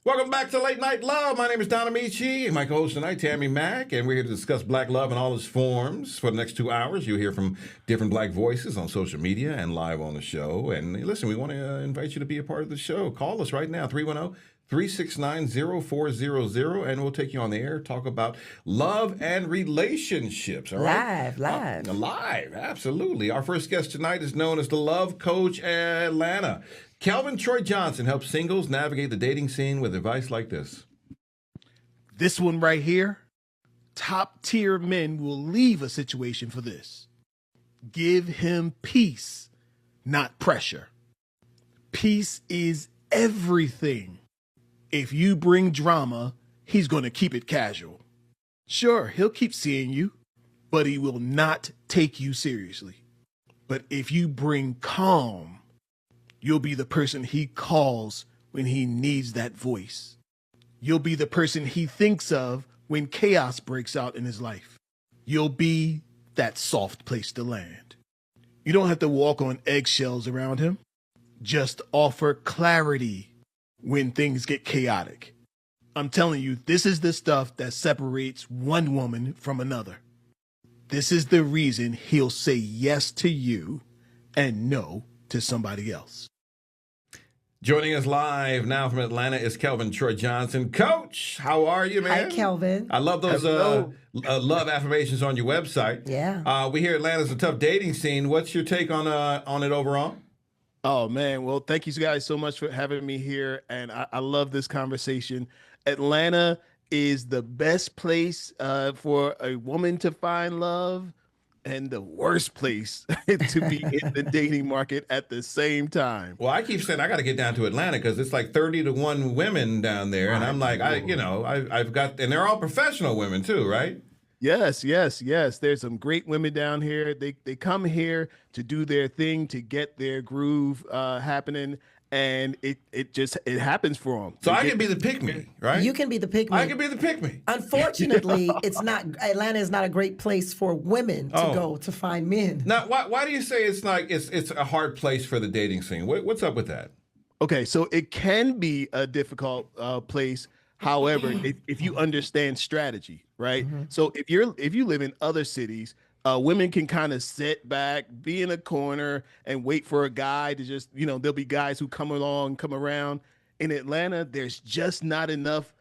Welcome back to Late Night Love. My name is Don Amici, and my co-host tonight, Tammy Mack, and we're here to discuss black love in all its forms. For the next 2 hours, you'll hear from different black voices on social media and live on the show. And listen, we want to invite you to be a part of the show. Call us right now, 310-369-0400, and we'll take you on the air, talk about love and relationships. All right? Live, absolutely. Our first guest tonight is known as the Love Coach Atlanta. Kelvin Troy Johnson helps singles navigate the dating scene with advice like this. This one right here, top tier men will leave a situation for this. Give him peace, not pressure. Peace is everything. If you bring drama, he's going to keep it casual. Sure, he'll keep seeing you, but he will not take you seriously. But if you bring calm, you'll be the person he calls when he needs that voice. You'll be the person he thinks of when chaos breaks out in his life. You'll be that soft place to land. You don't have to walk on eggshells around him. Just offer clarity when things get chaotic. I'm telling you, this is the stuff that separates one woman from another. This is the reason he'll say yes to you and no to somebody else. Joining us live now from Atlanta is Kelvin Troy Johnson. Coach, how are you, man? Hi, Kelvin. I love those love affirmations on your website. Yeah. We hear Atlanta's a tough dating scene. What's your take on it overall? Oh, man. Well, thank you guys so much for having me here. And I love this conversation. Atlanta is the best place for a woman to find love and the worst place to be in the dating market at the same time. Well, I keep saying I got to get down to Atlanta because it's like 30 to 1 women down there. And I'm like, I've got, and they're all professional women too, right? Yes. There's some great women down here. They come here to do their thing, to get their groove happening. And it happens for them. So I can be the pick-me, right? You can be the pick-me. I can be the pick-me. Unfortunately, Atlanta is not a great place for women to go to find men. Now, why do you say it's a hard place for the dating scene? What's up with that? Okay, so it can be a difficult place. However, if you understand strategy, right? Mm-hmm. So if you live in other cities, women can kind of sit back, be in a corner, and wait for a guy to just, there'll be guys who come around. In Atlanta, there's just not enough.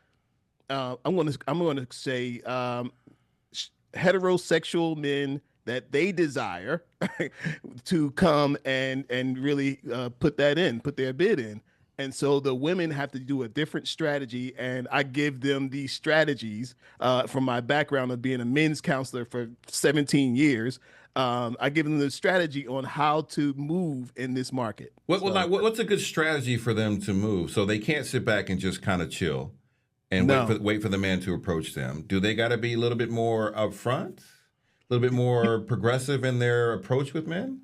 I'm gonna say heterosexual men that they desire to come and really put their bid in. And so the women have to do a different strategy, and I give them these strategies from my background of being a men's counselor for 17 years. I give them the strategy on how to move in this market. What's a good strategy for them to move so they can't sit back and just kind of chill and wait for the man to approach them? Do they got to be a little bit more upfront, a little bit more progressive in their approach with men?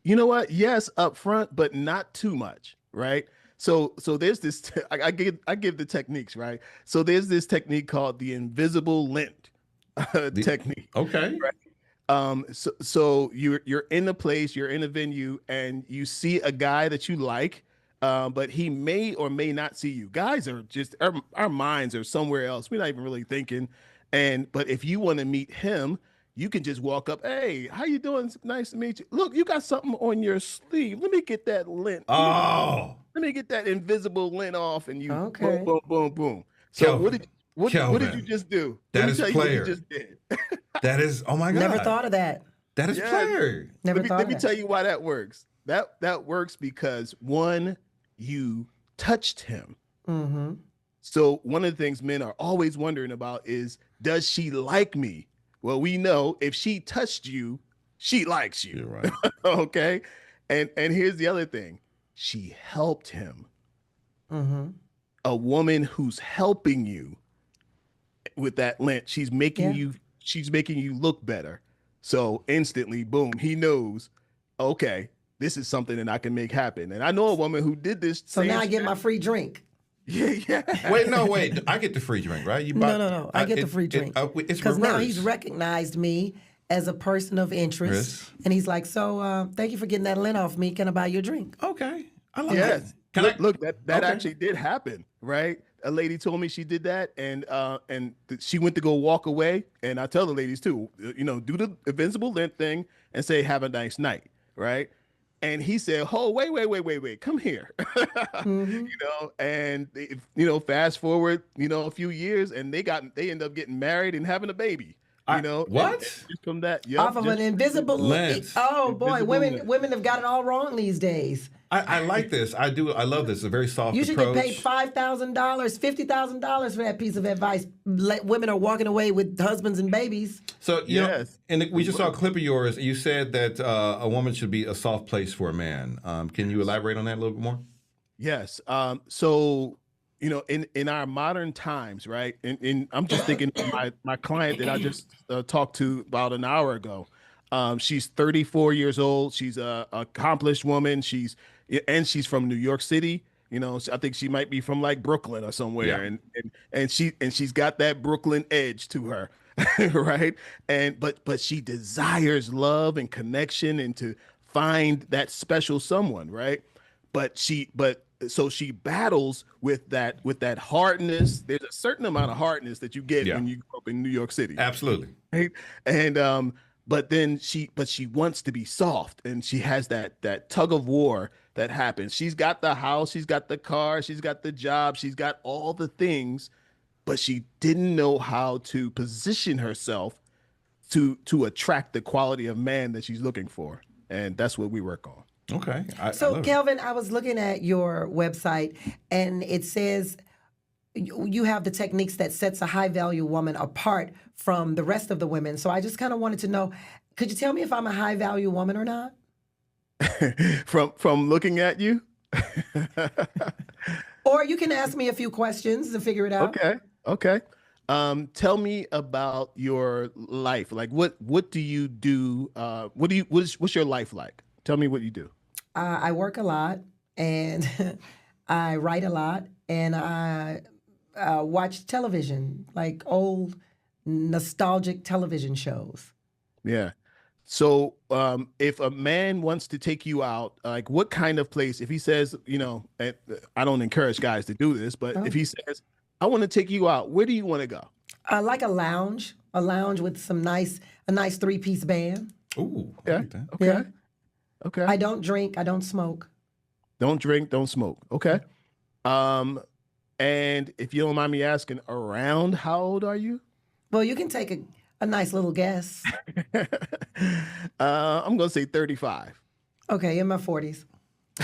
You know what? Yes, upfront, but not too much, right? So there's this, I give the techniques, right? So there's this technique called the invisible lint technique. Okay. Right? So you're in a place, you're in a venue, and you see a guy that you like, but he may or may not see you. Guys are just, our minds are somewhere else. We're not even really thinking. But if you want to meet him, you can just walk up. Hey, how you doing? It's nice to meet you. Look, you got something on your sleeve. Let me get that lint. Let me get that invisible lint off, and you boom, boom, boom, boom. So Kelvin, what did you just do? That is player. What you just did. That is, oh my God. Never thought of that. That is player. Let me tell you why that works. That works because, one, you touched him. Mm-hmm. So one of the things men are always wondering about is, does she like me? Well, we know if she touched you, she likes you. You're right. Okay. And here's the other thing. She helped him. Mm-hmm. A woman who's helping you with that lint, she's making you look better. So instantly, boom, he knows, okay, this is something that I can make happen. And I know a woman who did this. So now I get my free drink. Yeah. Wait. I get the free drink, right? No. I get the free drink. It's because now reversed. he's recognized me as a person of interest. And he's like, so thank you for getting that lint off me. Can I buy you a drink? Okay. I like Yes. that. Look, that Okay. actually did happen, right? A lady told me she did that, and she went to go walk away, and I tell the ladies too, do the invincible limp thing and say have a nice night, right? And he said, "Oh, wait, come here," Mm-hmm. And fast forward, a few years, and they end up getting married and having a baby, What? and just from that, Off of an invisible lens. Oh boy, Invisible lens. women have got it all wrong these days. I like this. I do. I love this. It's a very soft You should get approach. paid $5,000, $50,000 for that piece of advice. Women are walking away with husbands and babies. So Yes. and we just saw a clip of yours. You said that a woman should be a soft place for a man. Can you elaborate on that a little bit more? Yes. So, in our modern times, right? And I'm just thinking of my client that I just talked to about an hour ago. She's 34 years old. She's a accomplished woman. She's from New York City. I think she might be from like Brooklyn or somewhere. Yeah. And she's got that Brooklyn edge to her, right? But she desires love and connection and to find that special someone, right? So she battles with that hardness. There's a certain amount of hardness that you get when you grow up in New York City. Absolutely. Right? And but she wants to be soft, and she has that tug of war that happens. She's got the house, she's got the car, she's got the job, she's got all the things, but she didn't know how to position herself to attract the quality of man that she's looking for. And that's what we work on. Okay. So, Kelvin, I was looking at your website, and it says you have the techniques that sets a high value woman apart from the rest of the women. So I just kind of wanted to know, could you tell me if I'm a high value woman or not? From looking at you? Or you can ask me a few questions to figure it out. Okay. Tell me about your life. Like what do you do? What's your life like? Tell me what you do. I work a lot, and I write a lot, and I watch television, like old nostalgic television shows. Yeah. So if a man wants to take you out, like what kind of place, if he says, I don't encourage guys to do this, but if he says, I want to take you out, where do you want to go? Like a lounge with a nice 3-piece band. Ooh. Yeah. I like that. Okay. Yeah. Okay. I don't drink. I don't smoke. Don't drink, don't smoke. Okay. And if you don't mind me asking, around how old are you? Well, you can take a nice little guess. I'm going to say 35. Okay, in my 40s.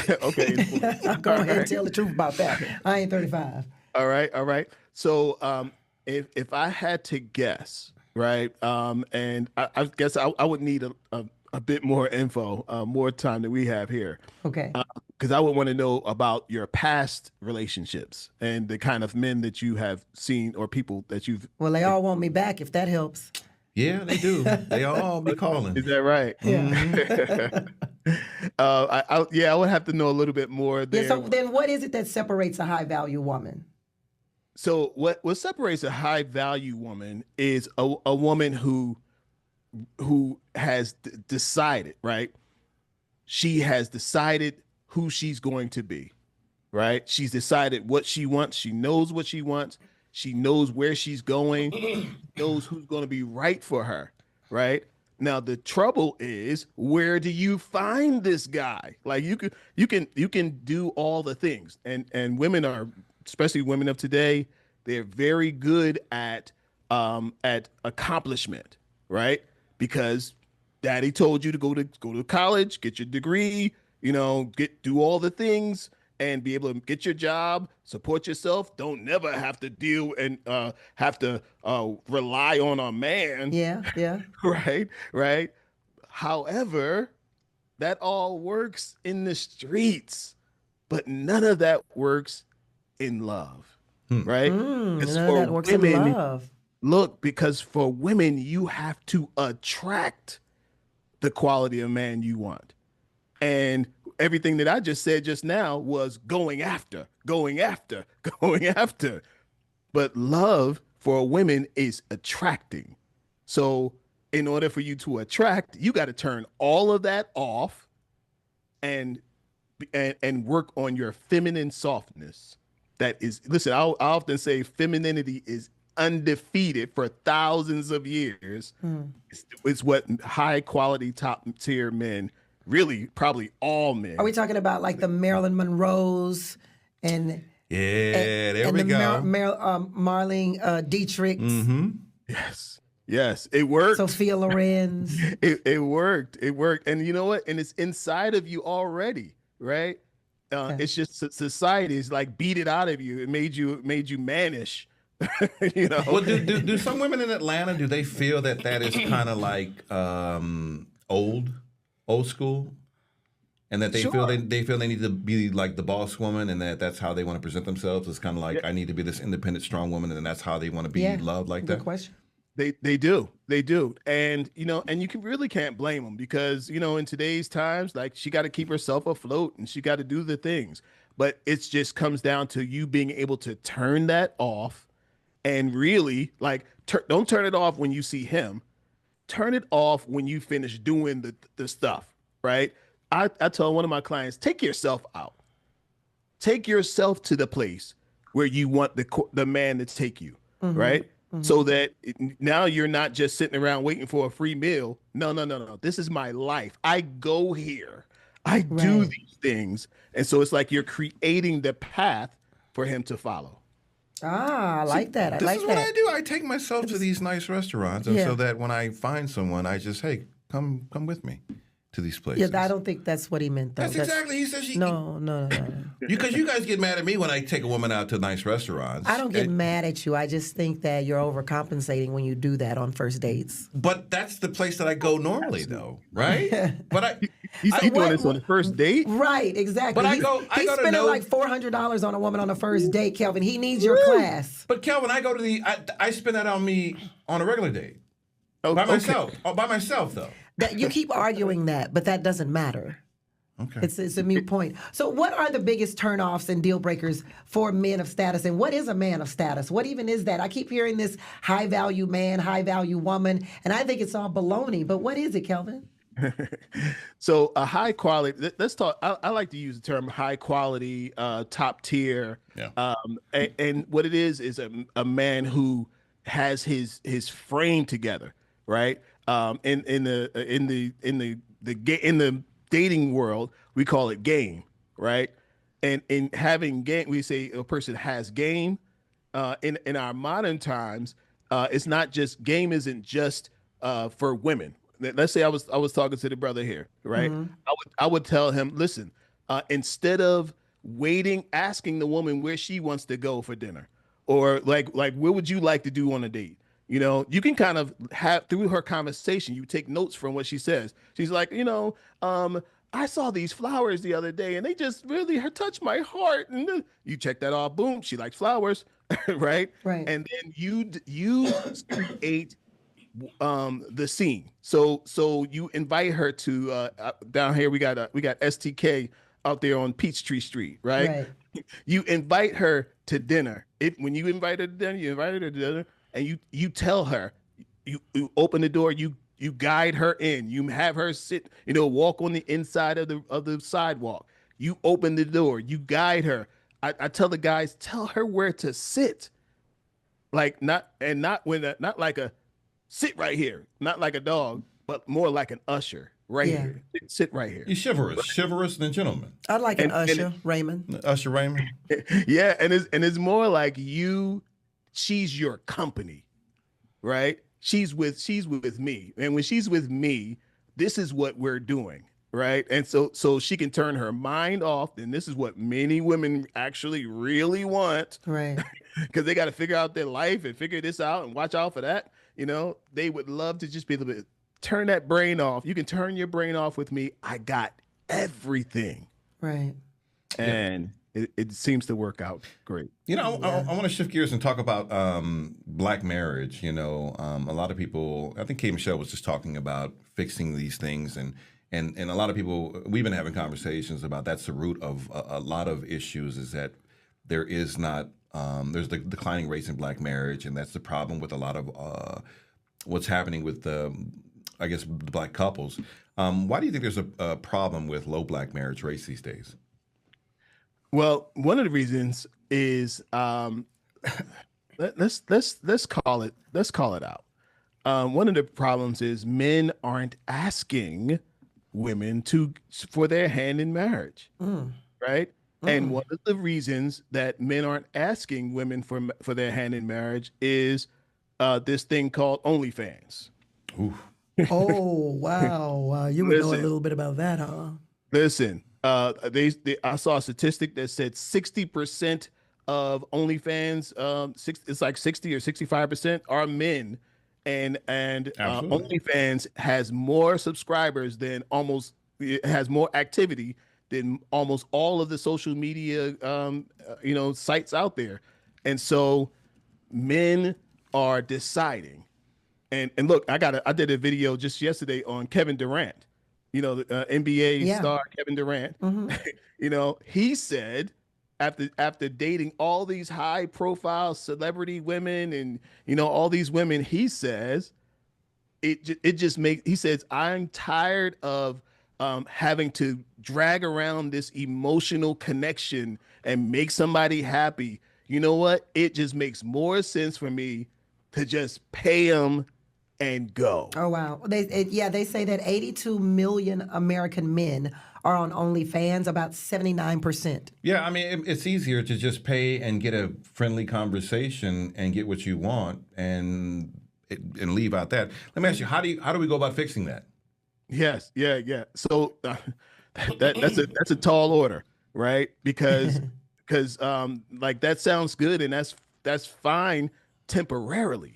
Okay. I'll go ahead and tell the truth about that. I ain't 35. All right. So if I had to guess, right, and I guess I would need a bit more info, more time than we have here. Okay. Because I would want to know about your past relationships and the kind of men that you have seen or people that you've. Well, they all want me back, if that helps. Yeah, they do. They all be calling. Is that right? Yeah. I would have to know a little bit more there. Yeah, so then what is it that separates a high value woman? So what separates a high value woman is a woman who has decided, right? She has decided who she's going to be, right? She's decided what she wants. She knows what she wants. She knows where she's going, knows who's going to be right for her, right? Now the trouble is, where do you find this guy? Like you can do all the things, and women are, especially women of today, they're very good at accomplishment, right? Because daddy told you to go to college, get your degree, do all the things and be able to get your job, support yourself. Don't never have to deal and have to rely on a man. Yeah. Right. However, that all works in the streets, but none of that works in love. Right? None of that works in love. Look, because for women, you have to attract the quality of man you want. And everything that I just said just now was going after. But love for women is attracting. So in order for you to attract, you got to turn all of that off and and work on your feminine softness. That is, listen, I often say femininity is undefeated for thousands of years. It's what high quality top tier men, really probably all men. Are we talking about like the Marilyn Monroes and there we go. Marlene Dietrich? Yes, it worked. Sophia Loren's. It worked. It worked. And you know what? And it's inside of you already, right? It's just society is like beat it out of you. It made you mannish. You know. Well, do some women in Atlanta, do they feel that is kind of like old school, and that they feel they need to be like the boss woman, and that's how they want to present themselves? It's kind of like, I need to be this independent, strong woman, and that's how they want to be loved like that. Good question. They do. And, and you really can't blame them, because, in today's times, like, she got to keep herself afloat and she got to do the things. But it just comes down to you being able to turn that off and really, like, don't turn it off when you see him. Turn it off when you finish doing the stuff, right? I tell one of my clients, take yourself out. Take yourself to the place where you want the man to take you, right? So that now you're not just sitting around waiting for a free meal. No. This is my life. I go here. I do these things. And so it's like you're creating the path for him to follow. I like that. This is what I do. I take myself to these nice restaurants, and so that when I find someone, I just, hey, come with me to these places. Yeah, I don't think that's what he meant, though. That's exactly. He says no. Because you guys get mad at me when I take a woman out to nice restaurants. I don't get mad at you. I just think that you're overcompensating when you do that on first dates. But that's the place that I go normally, though, right? But he's doing this on the first date, right? Exactly. But he's spending like $400 on a woman on a first date, Kelvin. He needs your class. But Kelvin, I spend that on me on a regular date, by myself. By myself, though. That you keep arguing that, but that doesn't matter. Okay. It's a moot point. So what are the biggest turnoffs and deal breakers for men of status? And what is a man of status? What even is that? I keep hearing this high value man, high value woman, and I think it's all baloney. But what is it, Kelvin? So a high quality, let's talk. I like to use the term high quality, top tier. Yeah. And what it is a man who has his frame together, right? In the dating world, we call it game, right? And in having game, we say a person has game. In our modern times, it's not just game. Isn't just for women. Let's say I was talking to the brother here, right? I would tell him, listen, instead of asking the woman where she wants to go for dinner, or like what would you like to do on a date? You can kind of have through her conversation, you take notes from what she says. She's like, I saw these flowers the other day and they just really touched my heart. And you check that off. Boom. She likes flowers. Right. And then you create the scene. So you invite her to down here. We got STK out there on Peachtree Street. Right. You invite her to dinner. When you invite her to dinner, you invite her to dinner. And you tell her, you open the door, you guide her in, you have her sit, walk on the inside of the sidewalk. You open the door, you guide her. I tell the guys, tell her where to sit, like not like a sit right here, not like a dog, but more like an usher here. Sit right here. You're chivalrous than gentleman. I'd like an usher, Raymond. Usher Raymond. Yeah, and it's more like she's your company, right? She's with me. And when she's with me, this is what we're doing, right? And so she can turn her mind off. And this is what many women actually really want. Right. Because they got to figure out their life and figure this out and watch out for that. They would love to just be able to turn that brain off. You can turn your brain off with me. I got everything. Right. And it seems to work out great. I want to shift gears and talk about black marriage. A lot of people, I think Kay Michelle was just talking about fixing these things, and a lot of people, we've been having conversations about that's the root of a lot of issues, is that there is not, there's the declining rates in black marriage, and that's the problem with a lot of what's happening with the black couples. Why do you think there's a problem with low black marriage rates these days? Well, one of the reasons is let's call it out. One of the problems is men aren't asking women for their hand in marriage, right? And one of the reasons that men aren't asking women for their hand in marriage is this thing called OnlyFans. Ooh. Oh, wow. You would know a little bit about that, huh? Listen, I saw a statistic that said 60% of OnlyFans, it's like 60 or 65% are men, and OnlyFans has more subscribers than it has more activity than almost all of the social media, sites out there, and so men are deciding. And look, I did a video just yesterday on Kevin Durant, the NBA star Kevin Durant. He said after dating all these high profile celebrity women and all these women, he says he says, I'm tired of having to drag around this emotional connection and make somebody happy. You know what? It just makes more sense for me to just pay them and go. Oh, wow. They say that 82 million American men are on OnlyFans, about 79%. Yeah, I mean, it's easier to just pay and get a friendly conversation and get what you want and leave out that. Let me ask you, how do we go about fixing that? Yes, yeah. So that's a tall order, right? Because like that sounds good and that's fine temporarily.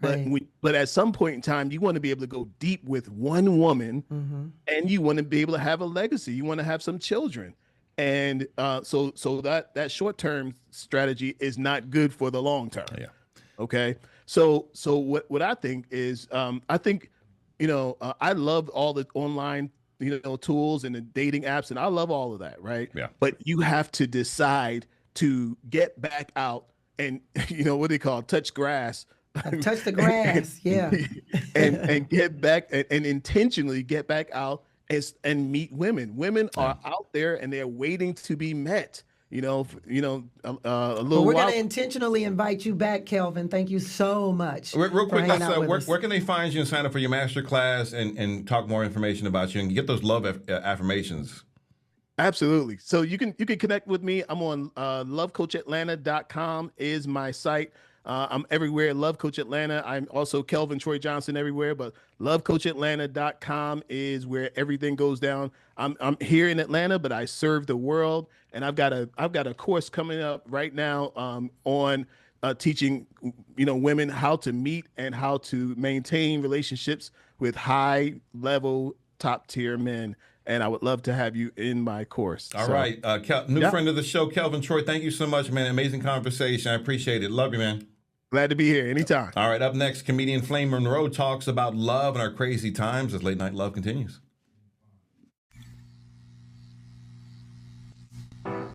But at some point in time, you want to be able to go deep with one woman, and you want to be able to have a legacy. You want to have some children, and so that short-term strategy is not good for the long term. Yeah. Okay. So what I think is I think I love all the online tools and the dating apps, and I love all of that, right? Yeah. But you have to decide to get back out and what they call touch grass. Touch the grass, yeah. and get back and intentionally get back out and meet women. Women are out there and they're waiting to be met. A little. Well, we're going to intentionally invite you back, Kelvin. Thank you so much. Real quick, where can they find you and sign up for your master class and talk more information about you and get those love affirmations? Absolutely. So you can connect with me. I'm on lovecoachatlanta.com is my site. I'm everywhere. Love Coach Atlanta. I'm also Kelvin Troy Johnson everywhere, but lovecoachatlanta.com is where everything goes down. I'm here in Atlanta, but I serve the world, and I've got a course coming up right now on teaching women how to meet and how to maintain relationships with high level top tier men. And I would love to have you in my course. All right. New friend of the show, Kelvin Troy. Thank you so much, man. Amazing conversation. I appreciate it. Love you, man. Glad to be here. Anytime. All right. Up next, comedian Flame Monroe talks about love and our crazy times as Late Night Love continues.